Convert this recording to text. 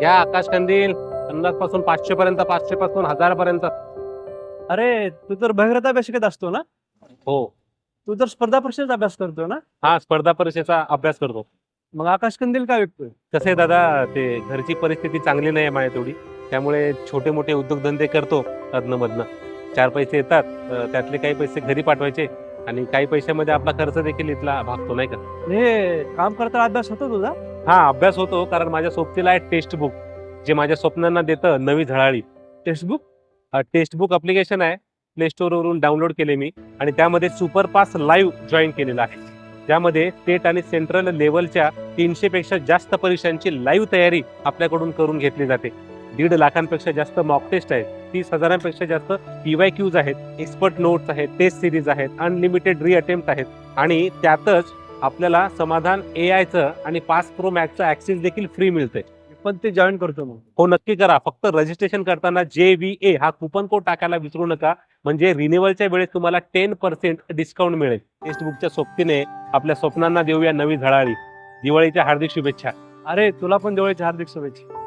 घ्या आकाश कंदील 50 पासून 500 पर्यंत, 500 पासून 1000 पर्यंत. अरे तू तर भगीरथ अभ्यासिकेत असतो ना? हो. तू तर स्पर्धा परीक्षेचा अभ्यास करतोय ना? हा, स्पर्धा परीक्षेचा अभ्यास करतो. मग आकाश कंदील काय विकतोय? कसं आहे दादा, ते घरची परिस्थिती चांगली नाही आहे माझ्या तेवढी, त्यामुळे छोटे मोठे उद्योगधंदे करतो अधनं-मधनं. 4 पैसे येतात, त्यातले काही पैसे घरी पाठवायचे आणि काही पैशामध्ये आपला खर्च देखील इथला भागतो, नाही का? हे काम करता अभ्यास होतो तुझा? हा, अभ्यास होतो कारण माझ्या सोबतीला आहे टेक्स्ट बुक, जे माझ्या स्वप्नांना देतं नवी झळाळी. टेक्स्टबुक? टेक्स्ट बुक अप्लिकेशन आहे, प्ले स्टोअरवरून डाउनलोड केले मी आणि त्यामध्ये सुपर पास लाईव्ह जॉईन केलेलं आहे. त्यामध्ये स्टेट आणि सेंट्रल लेवलच्या 300 पेक्षा जास्त परीक्षांची लाईव्ह तयारी आपल्याकडून करून घेतली जाते. 1.5 लाखांपेक्षा जास्त मॉक टेस्ट आहेत, 30,000पेक्षा जास्त PYQs आहेत, एक्सपर्ट नोट्स आहेत, टेस्ट सिरीज आहेत, अनलिमिटेड री अटेम्प्ट आहेत आणि त्यातच आपल्याला समाधान AIचं आणि पास प्रो मॅक्सचं ऍक्सेस देखील फ्री मिळते. पण ते जॉईन करतो मग. हो, नक्की करा. फक्त रजिस्ट्रेशन करताना JVA हा कुपन कोड टाकायला विसरू नका, म्हणजे रिन्युअलच्या वेळेस तुम्हाला 10% डिस्काउंट मिळेल. टेक्स्टबुकच्या सोबतीने आपल्या स्वप्नांना देऊया नवी झळाळी. दिवाळीच्या हार्दिक शुभेच्छा. अरे तुला पण दिवाळीच्या हार्दिक शुभेच्छा.